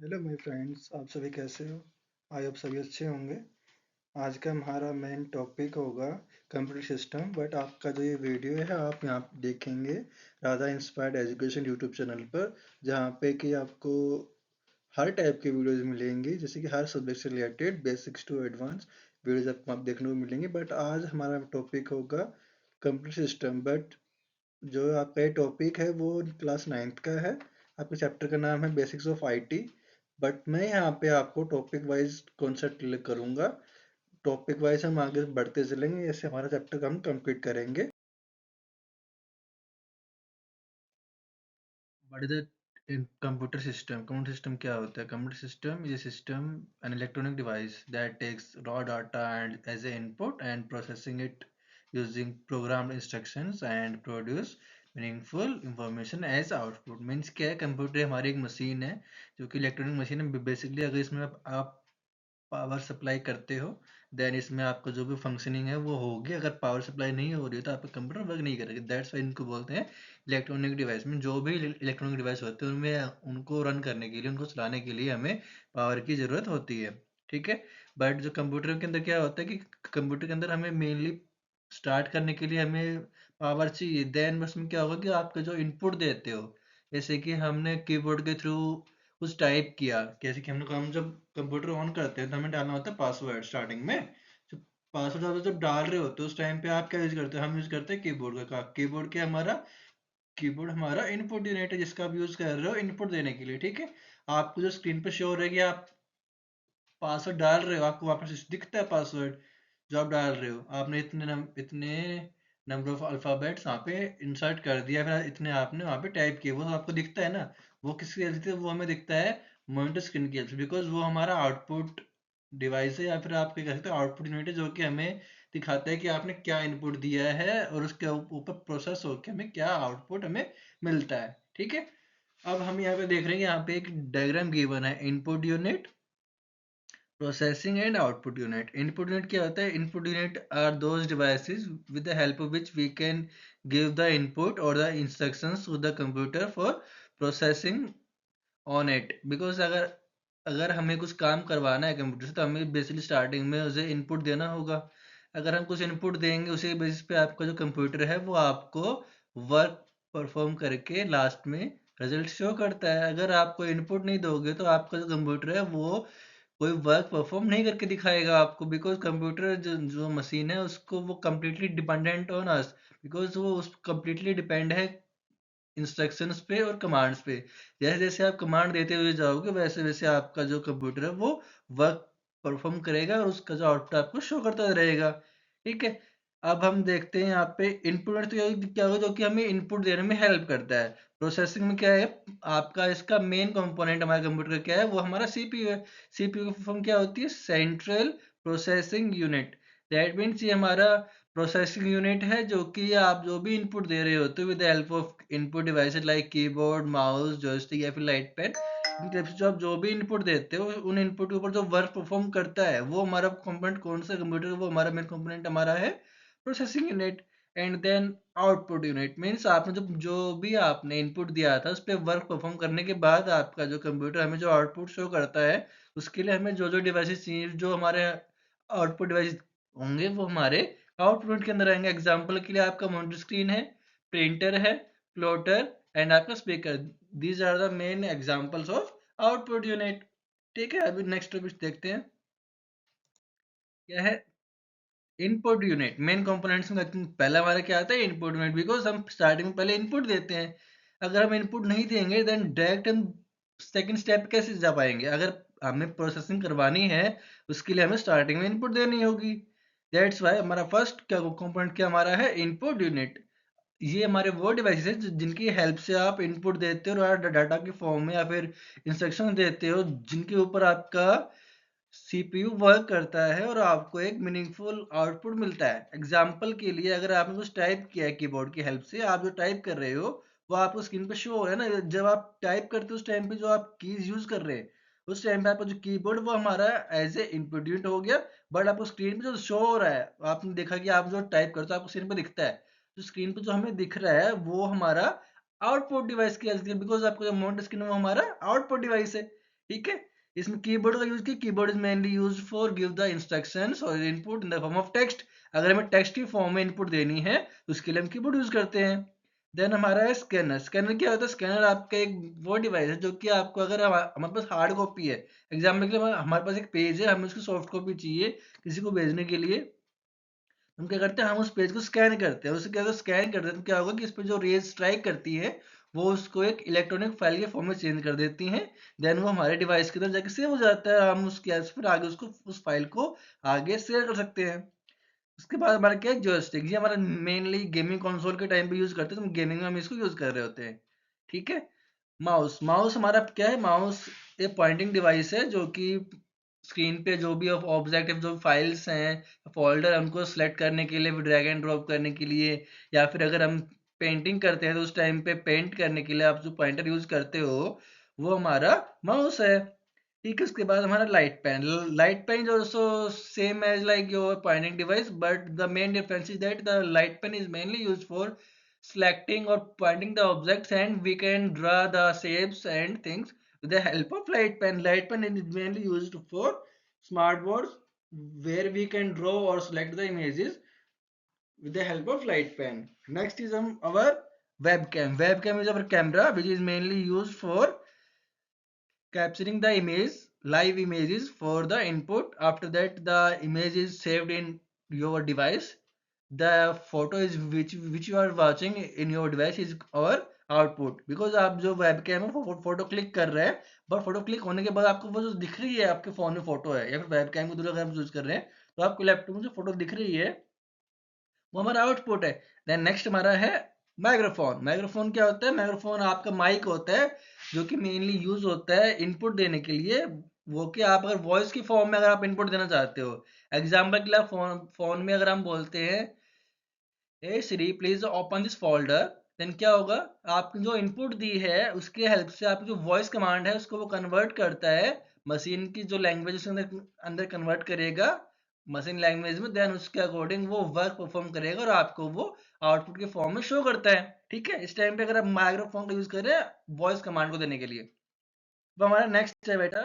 Hello my friends, आप सभी कैसे हो? आई होप सभी अच्छे होंगे। आज का हमारा मेन टॉपिक होगा कंप्यूटर सिस्टम। बट आपका जो ये वीडियो है आप यहाँ पे देखेंगे Radha inspired education YouTube channel पर, जहाँ पे कि आपको हर टाइप के वीडियोज मिलेंगे, जैसे कि हर सब्जेक्ट से related basics to advance videos आपको देखने को मिलेंगे। बट आज हमारा टॉपिक होगा कंप्यूटर सिस्टम। बट जो आपका ये टॉपिक है वो क्लास 9th का है। आपके चैप्टर का नाम है बेसिक्स ऑफ आईटी। बट मैं यहाँ पे आपको टॉपिक वाइज कॉन्सेप्ट क्लियर करूंगा। टॉपिक वाइज हम आगे बढ़ते चलेंगे, ऐसे हमारा चैप्टर हम कंप्लीट करेंगे। What is computer system? Computer system क्या होता है? Computer system is system an electronic device that takes raw data and as a input and processing it using programmed instructions and produce meaningful information as output. Means क्या है, computer हमारी एक machine है जो कि इलेक्ट्रॉनिक मशीन है। Basically अगर इसमें आप पावर सप्लाई करते हो देन इसमें आपका जो भी फंक्शनिंग है वो होगी। अगर पावर सप्लाई नहीं हो रही है तो आपका कंप्यूटर वर्क नहीं करेगा। दैट्स वाई इनको बोलते हैं इलेक्ट्रॉनिक डिवाइस। में जो भी इलेक्ट्रॉनिक डिवाइस होते हैं उनमें उनको रन करने के लिए, उनको चलाने के लिए हमें पावर की ज़रूरत होती है। ठीक है। बट जो कंप्यूटर के अंदर क्या होता है कि कंप्यूटर के अंदर हमें मेनली स्टार्ट करने के लिए हमें पावर चाहिए। देन उसमें क्या होगा कि आपका जो इनपुट देते हो, जैसे कि हमने कीबोर्ड के थ्रू कुछ टाइप किया, जैसे कि हम जब कंप्यूटर ऑन करते हैं तो हमें डालना होता है पासवर्ड स्टार्टिंग में। जब पासवर्ड आप जब डाल रहे होते हो उस टाइम पे आप क्या यूज करते हो? हम यूज करते हैं कीबोर्ड का। कीबोर्ड हमारा इनपुट यूनिट है जिसका आप यूज कर रहे हो इनपुट देने के लिए। ठीक है। आपको जो स्क्रीन पे शो हो रहा है कि आप पासवर्ड डाल रहे हो, आपको वापस दिखता है पासवर्ड जो आप डाल रहे हो। आपने इतने नंबर ऑफ अल्फाबेट्स वहाँ पे इंसर्ट कर दिया, फिर इतने आपने वहाँ पे टाइप किए, वो तो आपको दिखता है ना। वो किसकी वजह से? वो हमें दिखता है मॉनिटर स्क्रीन की वजह से, बिकॉज वो हमारा आउटपुट डिवाइस है, या फिर आप क्या कह सकते हो आउटपुट यूनिट है, जो कि हमें दिखाता है कि आपने क्या इनपुट दिया है और उसके ऊपर प्रोसेस होकर हमें क्या आउटपुट हमें मिलता है। ठीक है। अब हम यहाँ पे देख रहे हैं, यहाँ पे एक डायग्राम गिवन है, input unit, processing and output unit. Input unit क्या होता है? Input unit are those devices with the help of which we can give the input और the instructions to the computer for processing on it. Because अगर अगर हमें कुछ काम करवाना है कंप्यूटर से तो हमें बेसिकली स्टार्टिंग में उसे इनपुट देना होगा। अगर हम कुछ इनपुट देंगे उसी बेसिस पे आपका जो कंप्यूटर है वो आपको वर्क परफॉर्म करके लास्ट में रिजल्ट शो करता है। अगर आप कोई इनपुट नहीं दोगे तो आपका जो कंप्यूटर है वो कोई वर्क परफॉर्म नहीं करके दिखाएगा आपको। बिकॉज कंप्यूटर जो जो मशीन है उसको वो completely dependent on us, because वो उस कम्प्लीटली डिपेंड है इंस्ट्रक्शंस पे और कमांड्स पे। जैसे जैसे आप कमांड देते हुए जाओगे वैसे वैसे आपका जो कंप्यूटर है वो वर्क परफॉर्म करेगा और उसका जो आउटपुट आपको शो करता रहेगा। ठीक है। अब हम देखते हैं यहाँ पे इनपुट तो क्या होगा, जो कि हमें इनपुट देने में हेल्प करता है। प्रोसेसिंग में क्या है, आपका इसका मेन कंपोनेंट हमारे कंप्यूटर का क्या है? वो हमारा सीपीयू है। सीपीयू की फॉर्म क्या होती है? Central processing unit. That means ये हमारा प्रोसेसिंग यूनिट है, जो कि आप जो भी इनपुट दे रहे होते हो with the help of input devices like keyboard, mouse, joystick या फिर लाइट पेन, इन टाइप से जो आप जो भी इनपुट देते हो उन इनपुट के ऊपर जो वर्क परफॉर्म करता है वो हमारा कंपोनेंट कौन सा कंप्यूटर, वो हमारा मेन कंपोनेंट हमारा है processing unit. And then output unit means आपने जो भी आपने इनपुट दिया था उस पर वर्क परफॉर्म करने के बाद आपका जो कंप्यूटर हमें जो आउटपुट शो करता है, उसके लिए हमें जो जो डिवाइसेस चाहिए, जो हमारे आउटपुट डिवाइस होंगे वो हमारे आउटपुट के अंदर आएंगे। एग्जाम्पल के लिए आपका मॉनिटर स्क्रीन है, प्रिंटर है, प्लॉटर एंड आपका speaker. These are the main examples of output unit. ठीक है। अभी नेक्स्ट टॉपिक देखते हैं, क्या है इनपुट यूनिट। मेन कंपोनेंट्स में पहला हमारा क्या आता है? Input unit. बिकॉज हम स्टार्टिंग में पहले इनपुट देते हैं। अगर हम इनपुट नहीं देंगे देन डायरेक्ट हम सेकंड स्टेप कैसे जा पाएंगे? अगर हमें प्रोसेसिंग करवानी है उसके लिए हमें स्टार्टिंग में इनपुट देनी होगी। दैट्स वाई हमारा फर्स्ट क्या कंपोनेंट क्या हमारा है? Input unit. ये हमारे वो डिवाइसेस हैं जिनकी हेल्प से आप इनपुट देते हो और डाटा के फॉर्म में या फिर इंस्ट्रक्शन देते हो, जिनके ऊपर आपका सीपीयू वर्क करता है और आपको एक मीनिंगफुल आउटपुट मिलता है। एग्जाम्पल के लिए अगर आपने कुछ टाइप किया है कीबोर्ड की हेल्प से, आप जो टाइप कर रहे हो वो आपको स्क्रीन पे शो हो रहा है ना। जब आप टाइप करते हो उस टाइम पे जो आप कीज यूज कर रहे हैं उस टाइम पे आपका जो कीबोर्ड वो हमारा एज ए इनपुट यूनिट हो गया। बट आपको स्क्रीन पे जो शो हो रहा है, आपने देखा कि आप जो टाइप करते हो आपको स्क्रीन पे दिखता है, जो स्क्रीन पे जो हमें दिख रहा है वो हमारा आउटपुट डिवाइस की हेल्प, बिकॉज आपको जो मॉनिटर स्क्रीन है वो हमारा आउटपुट डिवाइस है। ठीक है। इसमें कीबोर्ड का यूज किया, keyboard is mainly use for give the instructions और input in the form of text. अगर हमें टेक्स्ट की फॉर्म में इनपुट देनी है तो उसके लिए हम कीबोर्ड यूज करते हैं। देन हमारा है स्कैनर। स्कैनर क्या होता है? स्कैनर आपका एक वो डिवाइस है जो कि आपको, अगर हमारे पास हार्ड कॉपी है, एग्जाम्पल के लिए हमारे पास एक पेज है, हमें उसकी सॉफ्ट कॉपी चाहिए किसी को भेजने के लिए, हम क्या करते हैं, हम उस पेज को स्कैन करते हैं। उससे क्या होगा, स्कैन करते हैं तो क्या होगा कि इस पर जो रेज स्ट्राइक करती है वो उसको एक इलेक्ट्रॉनिक फाइल के फॉर्म में चेंज कर देती हैं। देन वो हमारे डिवाइस के अंदर जाके सेव हो जाता है। हम उसके फिर आगे उसको उस फाइल को आगे शेयर कर सकते हैं। उसके बाद हमारा क्या है, जॉयस्टिक। ये हमारा मेनली गेमिंग कंसोल के टाइम पे यूज करते हैं, तो गेमिंग में हम इसको यूज कर रहे होते हैं। ठीक है। माउस। माउस हमारा क्या है? माउस एक पॉइंटिंग डिवाइस है जो कि स्क्रीन पे जो भी ऑब्जेक्ट, जो फाइल्स हैं, फोल्डर, उनको सेलेक्ट करने के लिए, ड्रैग एंड ड्रॉप करने के लिए, या फिर अगर हम पेंटिंग करते हैं तो उस टाइम पे पेंट करने के लिए आप जो पॉइंटर यूज करते हो वो हमारा माउस है। ठीक है। उसके बाद हमारा light pen. Light pen is also same as like your pointing device, but the main difference is that the light pen is mainly use for selecting or pointing the objects, and we can draw the shapes and things with the help of light pen. Light pen is mainly used for smart boards where we can draw or select the images with the help of light pen. Next is our webcam. Webcam is our camera which is mainly used for capturing the image, live images for the input. After that the image is saved in your device. The photo is which you are watching in your device is our output, because आप जो webcam है वो photo click कर रहे हैं, but photo click होने के बाद आपको वो जो दिख रही है आपके फोन में फोटो है, या फिर webcam को दूसरा अगर आप यूज कर रहे हैं तो आपको लैपटॉप में जो फोटो दिख रही है वो हमारा आउटपुट है। देन नेक्स्ट हमारा है माइक्रोफोन। माइक्रोफोन क्या होता है? माइक्रोफोन आपका माइक होता है जो कि मेनली यूज होता है इनपुट देने के लिए। वो कि आप अगर वॉइस की फॉर्म में अगर आप इनपुट देना चाहते हो, एग्जाम्पल के लिए फोन फोन में अगर हम बोलते हैं hey Siri please open this folder, then क्या होगा, आपने जो इनपुट दी है उसके हेल्प से आपकी जो वॉइस कमांड है उसको वो कन्वर्ट करता है मशीन की जो लैंग्वेज उसके अंदर अंदर कन्वर्ट करेगा मशीन लैंग्वेज में। देन उसके अकॉर्डिंग वो वर्क परफॉर्म करेगा और आपको वो आउटपुट के फॉर्म में शो करता है। ठीक है। इस टाइम पे अगर आप माइक्रोफोन का यूज करें वॉइस कमांड को देने के लिए। तो हमारा नेक्स्ट है बेटा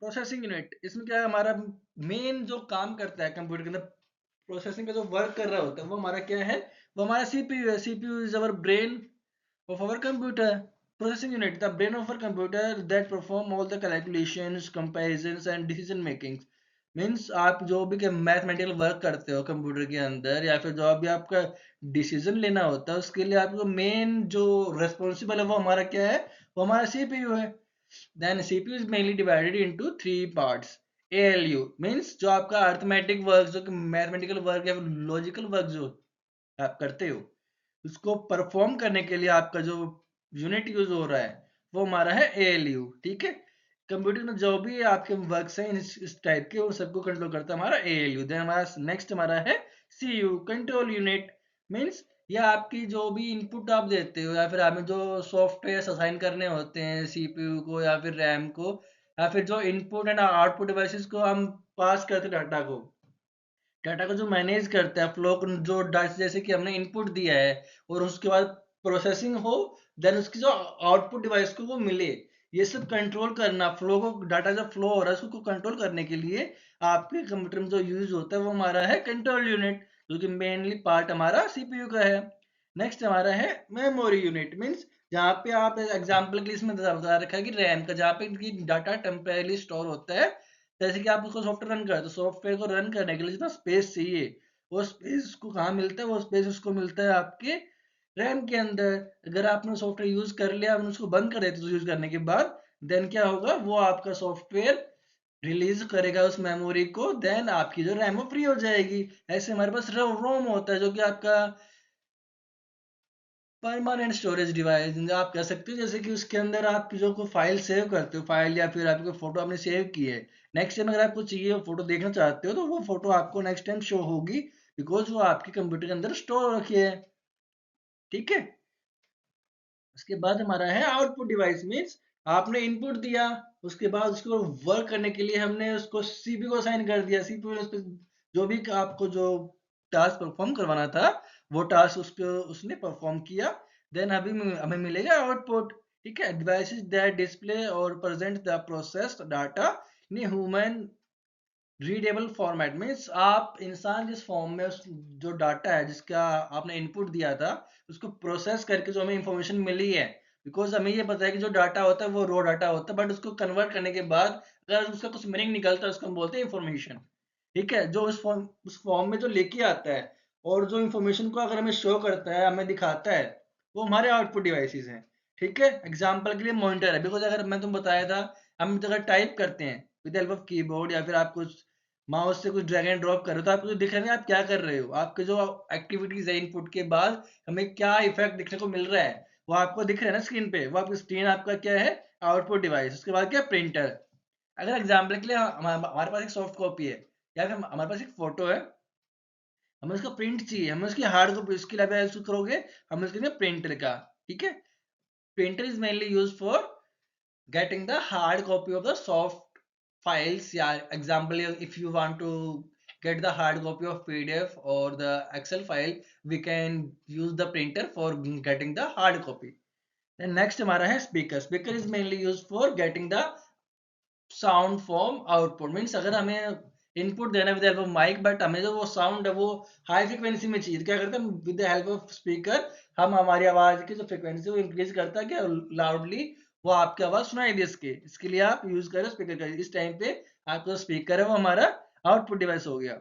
प्रोसेसिंग यूनिट। इसमें क्या है, हमारा मेन जो काम करता है कंप्यूटर के अंदर, प्रोसेसिंग का जो वर्क कर रहा होता है वो हमारा क्या है, वो हमारा सीपीयू है। CPU is our brain of our computer. Processing unit, the brain of our computer that perform all the calculations, comparisons and decision making. Means आप जो भी मैथमेटिकल वर्क करते हो कंप्यूटर के अंदर, या फिर जो भी आपका डिसीजन लेना होता है उसके लिए आपको मेन जो रेस्पॉन्सिबल है वो हमारा क्या है, वो हमारा सीपीयू है। Then CPU is mainly divided into 3 parts. ALU means जो आपका अर्थमेटिक वर्क, जो कि मैथमेटिकल वर्क या फिर लॉजिकल वर्क जो आप करते हो उसको परफॉर्म करने के लिए आपका जो यूनिट यूज हो रहा है वो हमारा है एएलयू। ठीक है। कंप्यूटर में जो भी आपके वर्क्स हैं इस टाइप के, वो सबको कंट्रोल करता है हमारा एएलयू। देन हमारा नेक्स्ट हमारा है सीयू, कंट्रोल यूनिट। मींस ये आपकी जो भी इनपुट आप देते हो या फिर हमें जो सॉफ्टवेयर असाइन करने होते हैं सीपीयू को या फिर रैम को, या फिर जो इनपुट एंड आउटपुट डिवाइसेस को हम पास करते डाटा को, डाटा को जो मैनेज करता है फ्लो, जो डाटा जैसे कि हमने इनपुट दिया है और उसके बाद प्रोसेसिंग हो, देन उसकी जो आउटपुट डिवाइस को वो मिले, ये सब कंट्रोल करना, फ्लो को, डाटा जब फ्लो हो रहा है उसको कंट्रोल करने के लिए आपके कंप्यूटर में जो यूज होता है वो हमारा है कंट्रोल यूनिट, जो कि मेनली पार्ट हमारा सीपीयू का है। नेक्स्ट हमारा है मेमोरी यूनिट। मीन्स जहाँ पे आप एग्जाम्पल के लिए इसमें बता रखा है कि रैम का, जहाँ पे डाटा टेम्परेली स्टोर होता है, जैसे कि आप उसको सॉफ्टवेयर रन करते हो, सॉफ्टवेयर को रन करने के लिए जितना स्पेस चाहिए वो स्पेस उसको कहाँ मिलता है, वो स्पेस उसको मिलता है आपके रैम के अंदर। अगर आपने सॉफ्टवेयर यूज कर लिया, आपने उसको बंद कर देते यूज करने के बाद, देन क्या होगा, वो आपका सॉफ्टवेयर रिलीज करेगा उस मेमोरी को, देन आपकी जो रैम वो फ्री हो जाएगी। ऐसे हमारे पास रोम होता है जो कि आपका परमानेंट स्टोरेज डिवाइस आप कह सकते हो, जैसे कि उसके अंदर आप जो को फाइल सेव करते हो, फाइल या फिर आपकी फोटो आपने सेव की है, नेक्स्ट टाइम अगर आपको चाहिए फोटो देखना चाहते हो तो वो फोटो आपको नेक्स्ट टाइम शो होगी, बिकॉज वो आपके कंप्यूटर के अंदर स्टोर रखी है। ठीक है। उसके बाद हमारा है आउटपुट डिवाइस। मीन्स आपने इनपुट दिया, उसके बाद उसको वर्क करने के लिए हमने उसको सीपीयू को असाइन कर दिया, सीपीयू ने उस पे जो भी आपको जो टास्क परफॉर्म करवाना था वो टास्क उस पे उसने परफॉर्म किया, देन अभी हमें मिलेगा आउटपुट। ठीक है। डिवाइसेस दैट डिस्प्ले और present the processed data in human readable format, means आप इंसान जिस फॉर्म में उस जो डाटा है जिसका आपने इनपुट दिया था उसको प्रोसेस करके जो हमें इंफॉर्मेशन मिली है, बिकॉज हमें ये पता है कि जो डाटा होता है वो रो डाटा होता है, बट उसको कन्वर्ट करने के बाद अगर उसका कुछ मीनिंग निकलता है उसको हम बोलते हैं इंफॉर्मेशन। ठीक है, जो उस फॉर्म में जो लेके आता है और जो इंफॉर्मेशन को अगर हमें शो करता है, हमें दिखाता है, वो हमारे आउटपुट डिवाइसेस हैं। ठीक है, एग्जाम्पल के लिए मॉनिटर है, बिकॉज अगर मैं तुम बताया था हम अगर टाइप करते हैं विद हेल्प ऑफ कीबोर्ड या फिर आप कुछ माउस से कुछ ड्रैग एंड ड्रॉप कर रहे हो तो आपको जो दिख रहा है आप क्या कर रहे हो, आपके जो एक्टिविटीज है इनपुट के बाद हमें क्या इफेक्ट दिखने को मिल रहा है वो आपको दिख रहा है ना स्क्रीन पे। वो आपकी स्क्रीन आपका क्या है, आउटपुट डिवाइस। उसके बाद क्या, प्रिंटर। अगर एग्जाम्पल के लिए हमारे पास एक सॉफ्ट कॉपी है या फिर हमारे पास एक फोटो है, हमें उसका प्रिंट चाहिए, हमें उसकी हार्ड कॉपी, उसके लिए आप करोगे, हमें उसके प्रिंटर का। ठीक है, printer is mainly use for getting the hard copy of the soft files. Yeah, example, if you want to get the hard copy of PDF or the Excel file, we can use the printer for getting the hard copy. Then next हमारा है speaker. Speaker is mainly used for getting the sound form output, means अगर हमें input देना with help of mic but हमें जो वो sound है वो हाई फ्रिक्वेंसी में चाहिए, तो क्या करते हैं with the help of speaker हम हमारी आवाज की जो फ्रिक्वेंसी वो इंक्रीज करता है क्या लाउडली, वो आपकी आवाज सुनाई दे इसके इसके लिए आप यूज करें स्पीकर का। इस टाइम पे आपका जो स्पीकर है वो हमारा आउटपुट डिवाइस हो गया।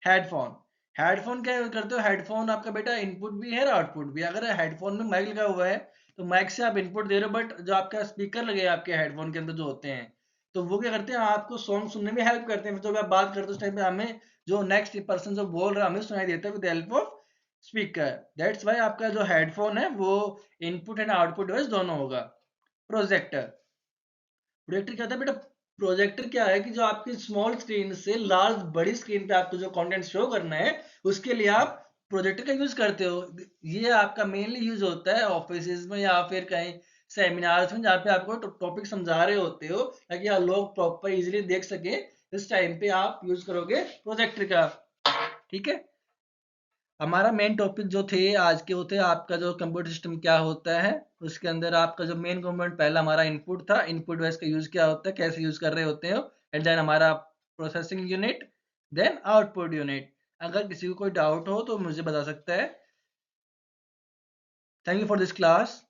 हेडफोन। हेडफोन क्या करते हो, हेडफोन आपका बेटा इनपुट भी है और आउटपुट भी। अगर हेडफोन में माइक लगा हुआ है तो माइक से आप इनपुट दे रहे हो, बट जो आपका स्पीकर लगे आपके हेडफोन के अंदर जो होते हैं तो वो क्या करते हैं आपको सॉन्ग सुनने में हेल्प करते हैं। जब आप बात करते हो उस टाइम पे हमें जो नेक्स्ट पर्सन जो बोल रहा है हमें सुनाई देता है with help of speaker. That's why आपका जो हेडफोन है वो इनपुट एंड आउटपुट डिवाइस दोनों होगा। प्रोजेक्टर। प्रोजेक्टर क्या होता है बेटा, प्रोजेक्टर क्या है कि जो आपकी स्मॉल स्क्रीन से लार्ज बड़ी स्क्रीन पे आपको जो कंटेंट शो करना है उसके लिए आप प्रोजेक्टर का यूज करते हो। ये आपका मेनली यूज होता है ऑफिस में या फिर कहीं सेमिनार्स में जहाँ पे आपको टॉपिक समझा रहे होते हो ताकि लोग प्रॉपर इजीली देख सके। इस टाइम पे आप यूज करोगे प्रोजेक्टर का। ठीक है, हमारा मेन टॉपिक जो थे आज के वो थे आपका जो कंप्यूटर सिस्टम क्या होता है, उसके अंदर आपका जो मेन कंपोनेंट पहला हमारा इनपुट था, इनपुट डिवाइस का यूज क्या होता है, कैसे यूज कर रहे होते हो, एंड देन हमारा processing unit, then output unit. अगर किसी को कोई डाउट हो तो मुझे बता सकता है। Thank you for this class.